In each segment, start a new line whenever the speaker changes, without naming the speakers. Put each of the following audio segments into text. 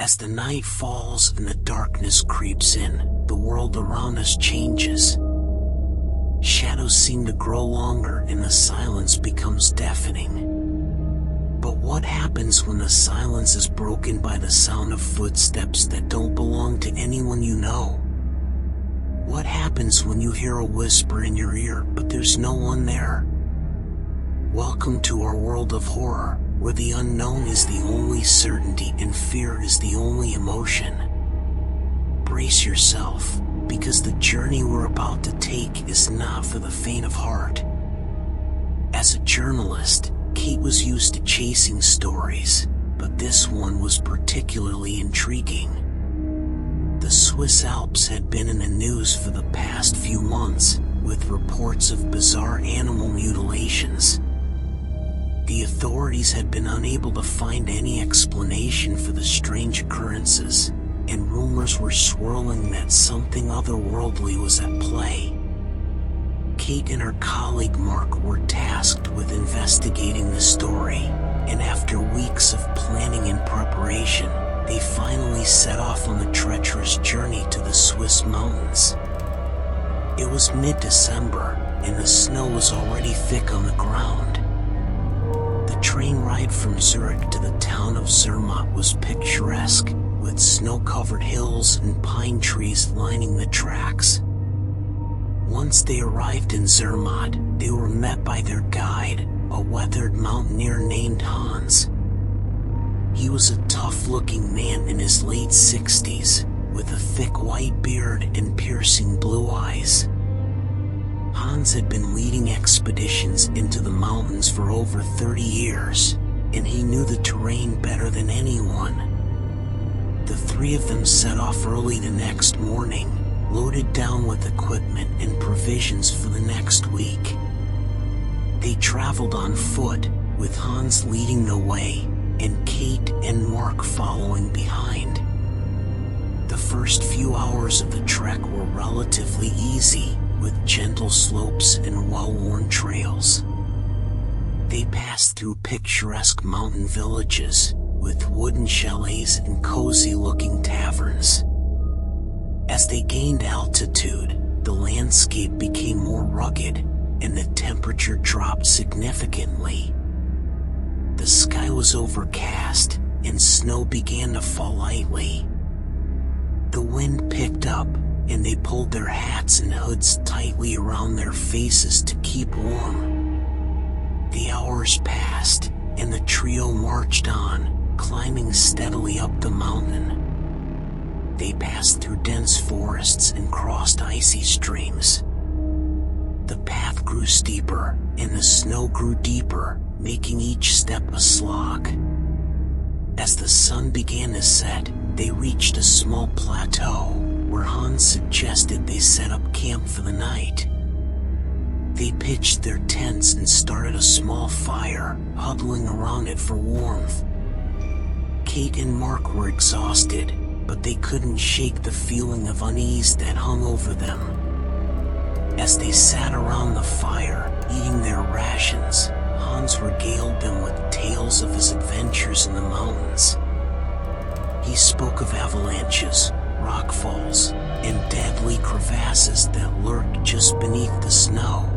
As the night falls and the darkness creeps in, the world around us changes. Shadows seem to grow longer and the silence becomes deafening. But what happens when the silence is broken by the sound of footsteps that don't belong to anyone you know? What happens when you hear a whisper in your ear, but there's no one there? Welcome to our world of horror, where the unknown is the only certainty and fear is the only emotion. Brace yourself, because the journey we're about to take is not for the faint of heart. As a journalist, Kate was used to chasing stories, but this one was particularly intriguing. The Swiss Alps had been in the news for the past few months, with reports of bizarre animal mutilations. The authorities had been unable to find any explanation for the strange occurrences, and rumors were swirling that something otherworldly was at play. Kate and her colleague Mark were tasked with investigating the story, and after weeks of planning and preparation, they finally set off on the treacherous journey to the Swiss mountains. It was mid-December, and the snow was already thick on the ground. The train ride from Zurich to the town of Zermatt was picturesque, with snow-covered hills and pine trees lining the tracks. Once they arrived in Zermatt, they were met by their guide, a weathered mountaineer named Hans. He was a tough-looking man in his late 60s, with a thick white beard and piercing blue eyes. Hans had been leading expeditions into the mountains for over 30 years, and he knew the terrain better than anyone. The three of them set off early the next morning, loaded down with equipment and provisions for the next week. They traveled on foot, with Hans leading the way, and Kate and Mark following behind. The first few hours of the trek were relatively easy, with gentle slopes and well-worn trails. They passed through picturesque mountain villages, with wooden chalets and cozy-looking taverns. As they gained altitude, the landscape became more rugged, and the temperature dropped significantly. The sky was overcast, and snow began to fall lightly. The wind picked up, and they pulled their hats and hoods tightly around their faces to keep warm. The hours passed, and the trio marched on, climbing steadily up the mountain. They passed through dense forests and crossed icy streams. The path grew steeper, and the snow grew deeper, making each step a slog. As the sun began to set, they reached a small plateau, where Hans suggested they set up camp for the night. They pitched their tents and started a small fire, huddling around it for warmth. Kate and Mark were exhausted, but they couldn't shake the feeling of unease that hung over them. As they sat around the fire, eating their rations, Hans regaled them with tales of his adventures in the mountains. He spoke of avalanches, rockfalls, and deadly crevasses that lurked just beneath the snow.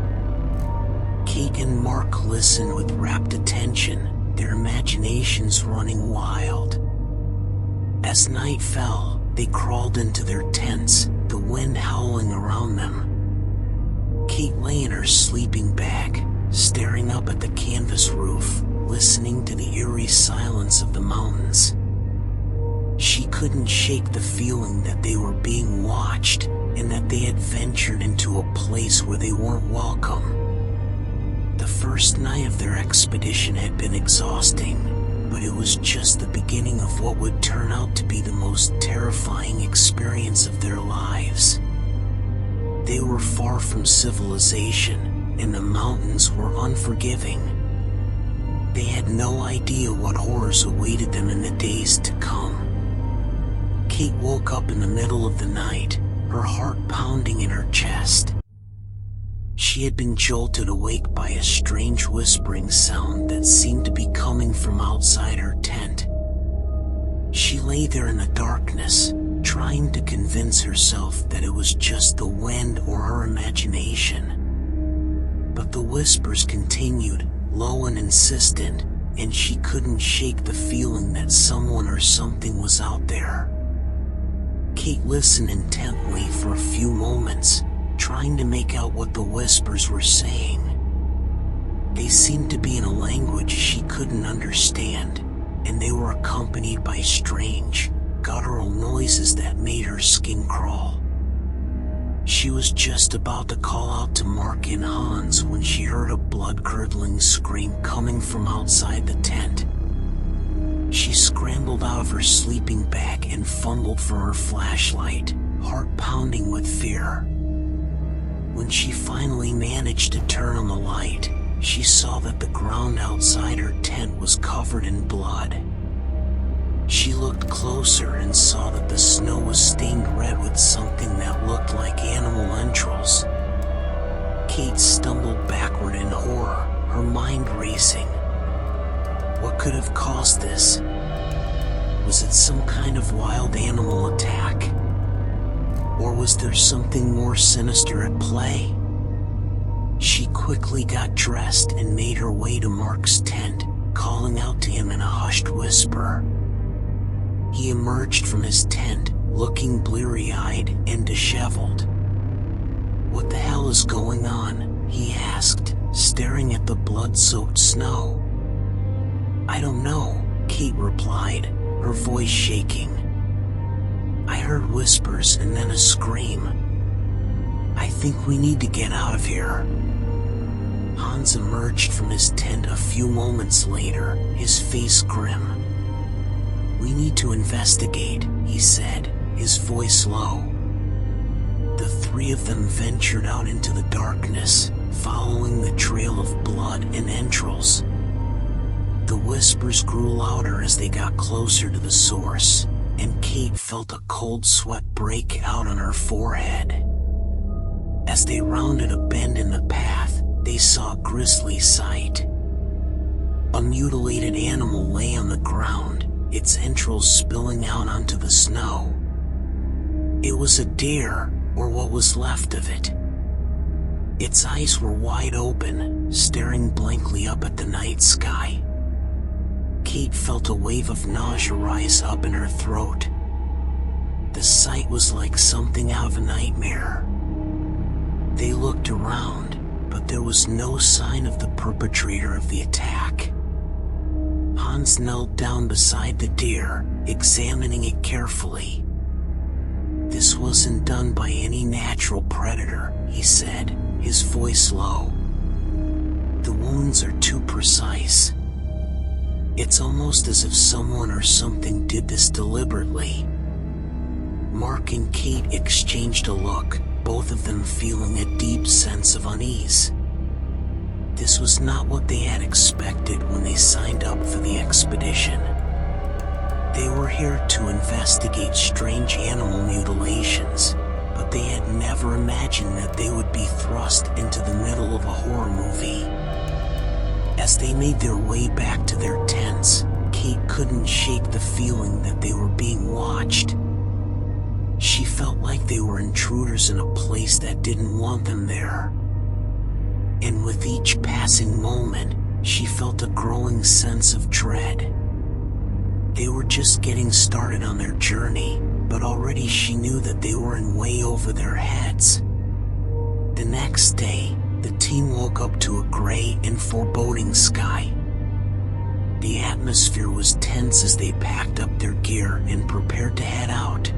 Kate and Mark listened with rapt attention, their imaginations running wild. As night fell, they crawled into their tents, the wind howling around them. Kate lay in her sleeping bag, staring up at the canvas roof, listening to the eerie silence of the mountains. She couldn't shake the feeling that they were being watched, and that they had ventured into a place where they weren't welcome. The first night of their expedition had been exhausting, but it was just the beginning of what would turn out to be the most terrifying experience of their lives. They were far from civilization, and the mountains were unforgiving. They had no idea what horrors awaited them in the days to come. Kate woke up in the middle of the night, her heart pounding in her chest. She had been jolted awake by a strange whispering sound that seemed to be coming from outside her tent. She lay there in the darkness, trying to convince herself that it was just the wind or her imagination. But the whispers continued, low and insistent, and she couldn't shake the feeling that someone or something was out there. Kate listened intently for a few moments, trying to make out what the whispers were saying. They seemed to be in a language she couldn't understand, and they were accompanied by strange, guttural noises that made her skin crawl. She was just about to call out to Mark and Hans when she heard a blood-curdling scream coming from outside the tent. She scrambled out of her sleeping bag and fumbled for her flashlight, heart pounding with fear. When she finally managed to turn on the light, she saw that the ground outside her tent was covered in blood. She looked closer and saw that the snow was stained red with something that looked like animal entrails. Kate stumbled backward in horror, her mind racing. What could have caused this? Was it some kind of wild animal attack? Or was there something more sinister at play? She quickly got dressed and made her way to Mark's tent, calling out to him in a hushed whisper. He emerged from his tent, looking bleary-eyed and disheveled. "What the hell is going on?" he asked, staring at the blood-soaked snow. "I don't know," Kate replied, her voice shaking. "I heard whispers and then a scream. I think we need to get out of here." Hans emerged from his tent a few moments later, his face grim. "We need to investigate," he said, his voice low. The three of them ventured out into the darkness, following the trail of blood and entrails. The whispers grew louder as they got closer to the source, and Kate felt a cold sweat break out on her forehead. As they rounded a bend in the path, they saw a grisly sight. A mutilated animal lay on the ground, its entrails spilling out onto the snow. It was a deer, or what was left of it. Its eyes were wide open, staring blankly up at the night sky. Kate felt a wave of nausea rise up in her throat. The sight was like something out of a nightmare. They looked around, but there was no sign of the perpetrator of the attack. Hans knelt down beside the deer, examining it carefully. "This wasn't done by any natural predator," he said, his voice low. "The wounds are too precise. It's almost as if someone or something did this deliberately." Mark and Kate exchanged a look, both of them feeling a deep sense of unease. This was not what they had expected when they signed up for the expedition. They were here to investigate strange animal mutilations, but they had never imagined that they would be thrust into the middle of a horror movie. As they made their way back to their tents, Kate couldn't shake the feeling that they were being watched. She felt like they were intruders in a place that didn't want them there. And with each passing moment, she felt a growing sense of dread. They were just getting started on their journey, but already she knew that they were in way over their heads. The next day, the team woke up to a gray and foreboding sky. The atmosphere was tense as they packed up their gear and prepared to head out.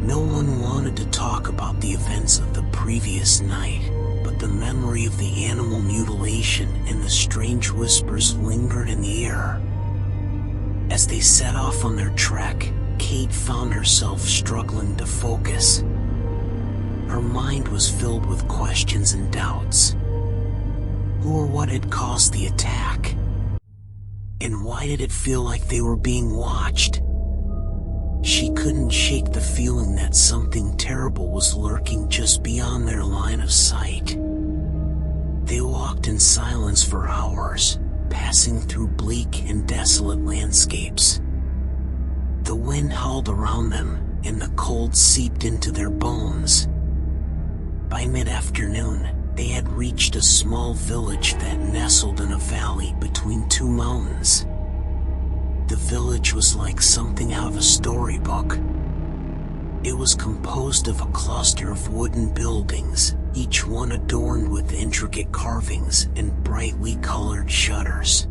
No one wanted to talk about the events of the previous night, but the memory of the animal mutilation and the strange whispers lingered in the air. As they set off on their trek, Kate found herself struggling to focus. Her mind was filled with questions and doubts. Who or what had caused the attack? And why did it feel like they were being watched? She couldn't shake the feeling that something terrible was lurking just beyond their line of sight. They walked in silence for hours, passing through bleak and desolate landscapes. The wind howled around them, and the cold seeped into their bones. By mid-afternoon, they had reached a small village that nestled in a valley between two mountains. The village was like something out of a storybook. It was composed of a cluster of wooden buildings, each one adorned with intricate carvings and brightly colored shutters.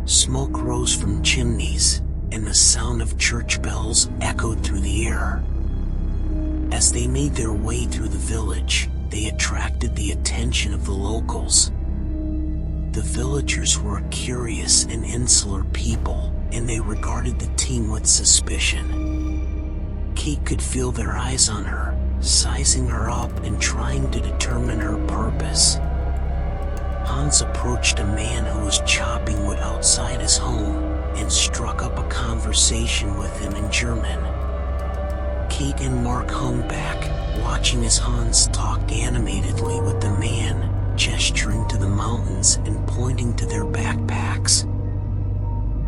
Smoke rose from chimneys, and the sound of church bells echoed through the air. As they made their way through the village, they attracted the attention of the locals. The villagers were a curious and insular people, and they regarded the team with suspicion. Kate could feel their eyes on her, sizing her up and trying to determine her purpose. Hans approached a man who was chopping wood outside his home and struck up a conversation with him in German. Kate and Mark hung back, watching as Hans talked animatedly with the man, gesturing to the mountains and pointing to their backpacks.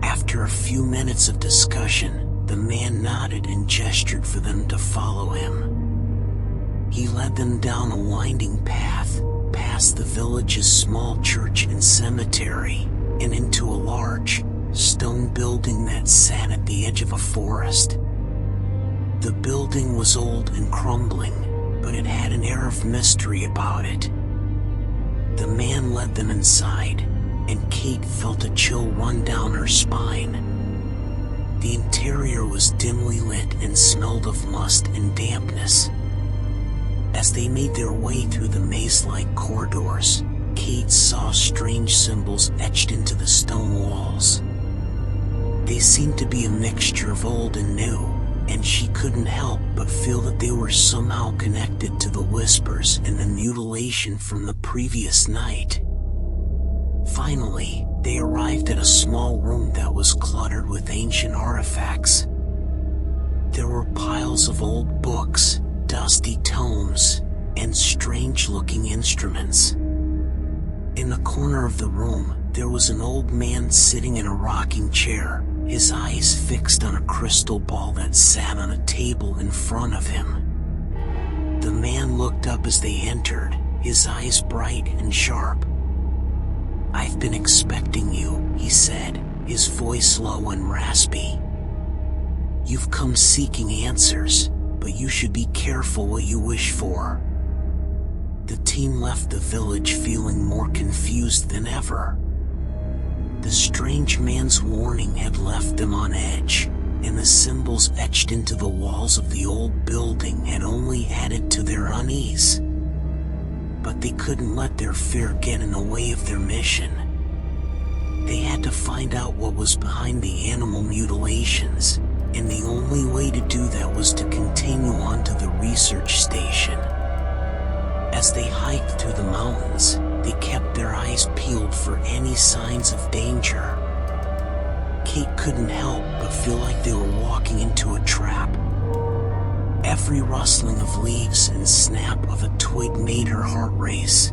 After a few minutes of discussion, the man nodded and gestured for them to follow him. He led them down a winding path, past the village's small church and cemetery, and into a large, stone building that sat at the edge of a forest. The building was old and crumbling, but it had an air of mystery about it. The man led them inside, and Kate felt a chill run down her spine. The interior was dimly lit and smelled of must and dampness. As they made their way through the maze-like corridors, Kate saw strange symbols etched into the stone walls. They seemed to be a mixture of old and new, and she couldn't help but feel that they were somehow connected to the whispers and the mutilation from the previous night. Finally, they arrived at a small room that was cluttered with ancient artifacts. There were piles of old books, dusty tomes, and strange-looking instruments. In the corner of the room, there was an old man sitting in a rocking chair, his eyes fixed on a crystal ball that sat on a table in front of him. The man looked up as they entered, his eyes bright and sharp. "I've been expecting you," he said, his voice low and raspy. "You've come seeking answers, but you should be careful what you wish for." The team left the village feeling more confused than ever. The strange man's warning had left them on edge, and the symbols etched into the walls of the old building had only added to their unease. But they couldn't let their fear get in the way of their mission. They had to find out what was behind the animal mutilations, and the only way to do that was to continue on to the research station. As they hiked through the mountains, they kept their eyes peeled for any signs of danger. Kate couldn't help but feel like they were walking into a trap. Every rustling of leaves and snap of a twig made her heart race.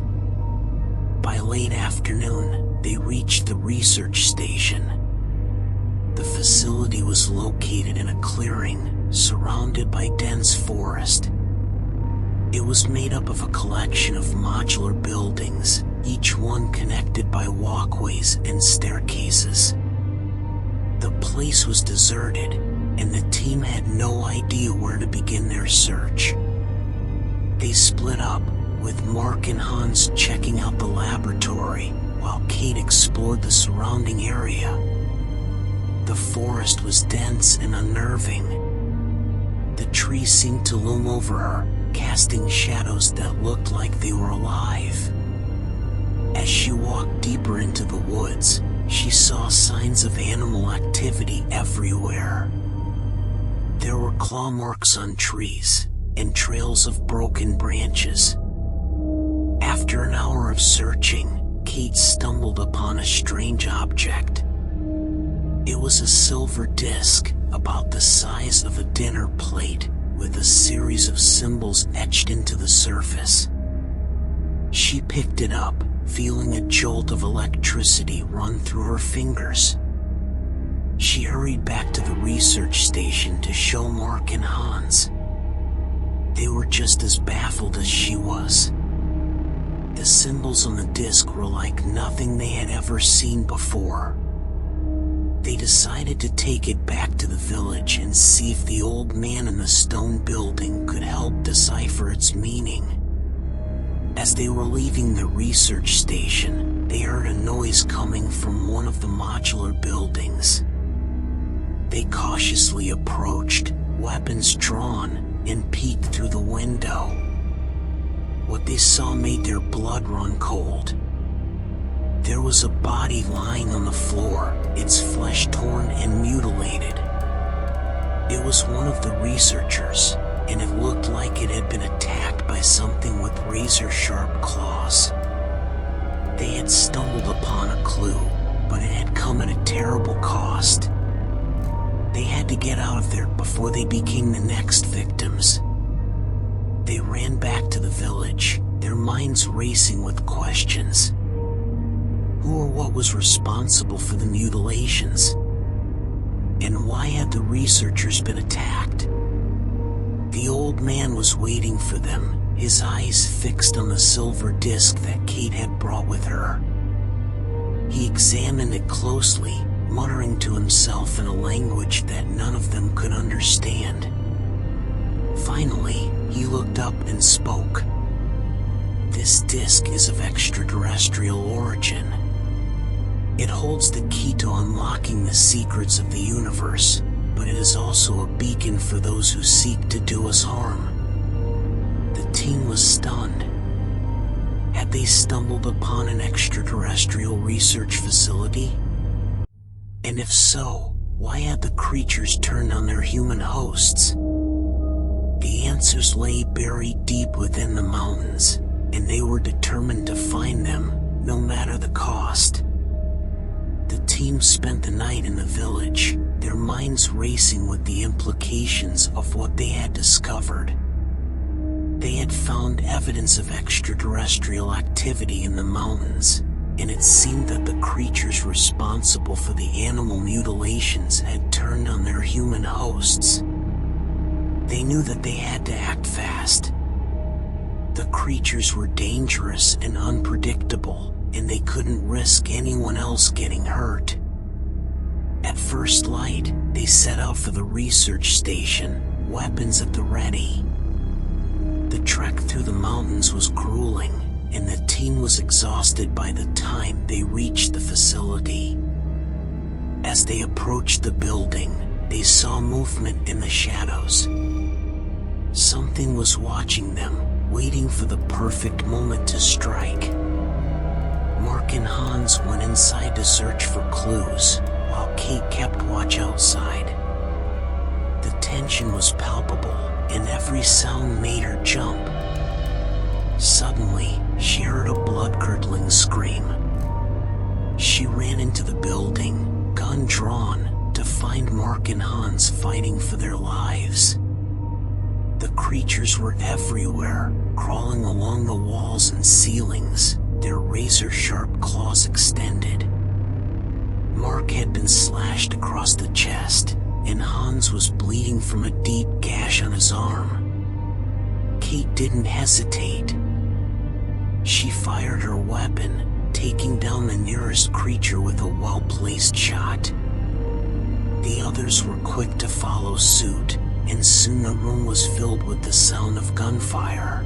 By late afternoon, they reached the research station. The facility was located in a clearing, surrounded by dense forest. It was made up of a collection of modular buildings, each one connected by walkways and staircases. The place was deserted, and the team had no idea where to begin their search. They split up, with Mark and Hans checking out the laboratory, while Kate explored the surrounding area. The forest was dense and unnerving. The trees seemed to loom over her, casting shadows that looked like they were alive. As she walked deeper into the woods, she saw signs of animal activity everywhere. There were claw marks on trees, and trails of broken branches. After an hour of searching, Kate stumbled upon a strange object. It was a silver disc, about the size of a dinner plate, with a series of symbols etched into the surface. She picked it up, feeling a jolt of electricity run through her fingers. She hurried back to the research station to show Mark and Hans. They were just as baffled as she was. The symbols on the disc were like nothing they had ever seen before. They decided to take it back to the village and see if the old man in the stone building could help decipher its meaning. As they were leaving the research station, they heard a noise coming from one of the modular buildings. They cautiously approached, weapons drawn, and peeked through the window. What they saw made their blood run cold. There was a body lying on the floor, its flesh torn and mutilated. It was one of the researchers, and it looked like it had been attacked by something with razor-sharp claws. They had stumbled upon a clue, but it had come at a terrible cost. They had to get out of there before they became the next victims. They ran back to the village, their minds racing with questions. Who or what was responsible for the mutilations? And why had the researchers been attacked? The old man was waiting for them, his eyes fixed on the silver disc that Kate had brought with her. He examined it closely, muttering to himself in a language that none of them could understand. Finally, he looked up and spoke. This disc is of extraterrestrial origin. It holds the key to unlocking the secrets of the universe, but it is also a beacon for those who seek to do us harm. The team was stunned. Had they stumbled upon an extraterrestrial research facility? And if so, why had the creatures turned on their human hosts? The answers lay buried deep within the mountains, and they were determined to find them, no matter the cost. The team spent the night in the village, their minds racing with the implications of what they had discovered. They had found evidence of extraterrestrial activity in the mountains, and it seemed that the creatures responsible for the animal mutilations had turned on their human hosts. They knew that they had to act fast. The creatures were dangerous and unpredictable, and they couldn't risk anyone else getting hurt. At first light, they set out for the research station, weapons at the ready. The trek through the mountains was grueling, and the team was exhausted by the time they reached the facility. As they approached the building, they saw movement in the shadows. Something was watching them, waiting for the perfect moment to strike. Mark and Hans went inside to search for clues, while Kate kept watch outside. The tension was palpable, and every sound made her jump. Suddenly, she heard a blood-curdling scream. She ran into the building, gun drawn, to find Mark and Hans fighting for their lives. The creatures were everywhere, crawling along the walls and ceilings, their razor-sharp claws extended. Mark had been slashed across the chest, and Hans was bleeding from a deep gash on his arm. Kate didn't hesitate. She fired her weapon, taking down the nearest creature with a well-placed shot. The others were quick to follow suit, and soon the room was filled with the sound of gunfire.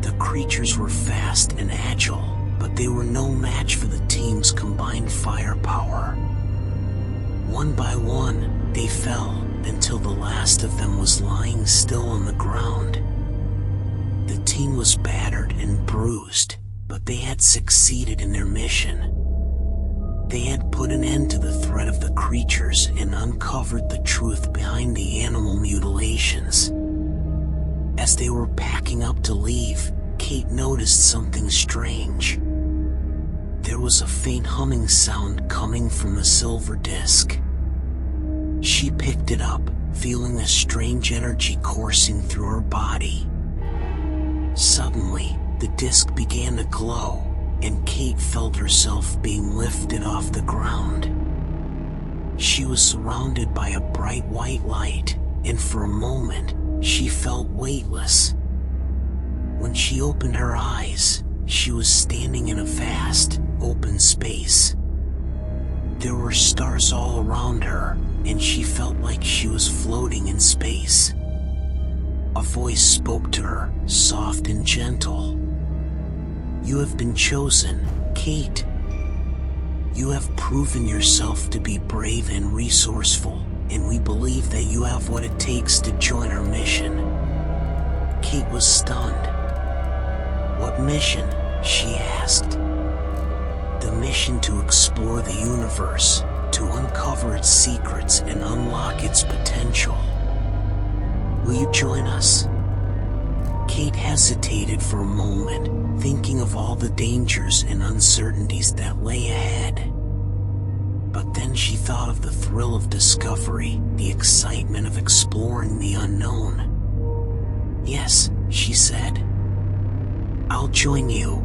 The creatures were fast and agile, but they were no match for the team's combined firepower. One by one, they fell, until the last of them was lying still on the ground. The team was battered and bruised, but they had succeeded in their mission. They had put an end to the threat of the creatures and uncovered the truth behind the animal mutilations. As they were packing up to leave, Kate noticed something strange. There was a faint humming sound coming from the silver disc. She picked it up, feeling a strange energy coursing through her body. Suddenly, the disc began to glow, and Kate felt herself being lifted off the ground. She was surrounded by a bright white light, and for a moment, she felt weightless. When she opened her eyes, she was standing in a vast, open space. There were stars all around her, and she felt like she was floating in space. A voice spoke to her, soft and gentle. "You have been chosen, Kate. You have proven yourself to be brave and resourceful, and we believe that you have what it takes to join our mission." Kate was stunned. "What mission?" she asked. "The mission to explore the universe, to uncover its secrets and unlock its potential. Will you join us?" Kate hesitated for a moment, thinking of all the dangers and uncertainties that lay ahead. But then she thought of the thrill of discovery, the excitement of exploring the unknown. "Yes," she said. "I'll join you."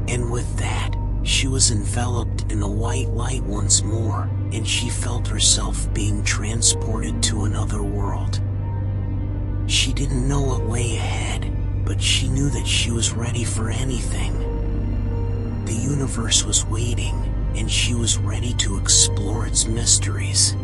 And with that, she was enveloped in the white light once more, and she felt herself being transported to another world. She didn't know what lay ahead, but she knew that she was ready for anything. The universe was waiting, and she was ready to explore its mysteries.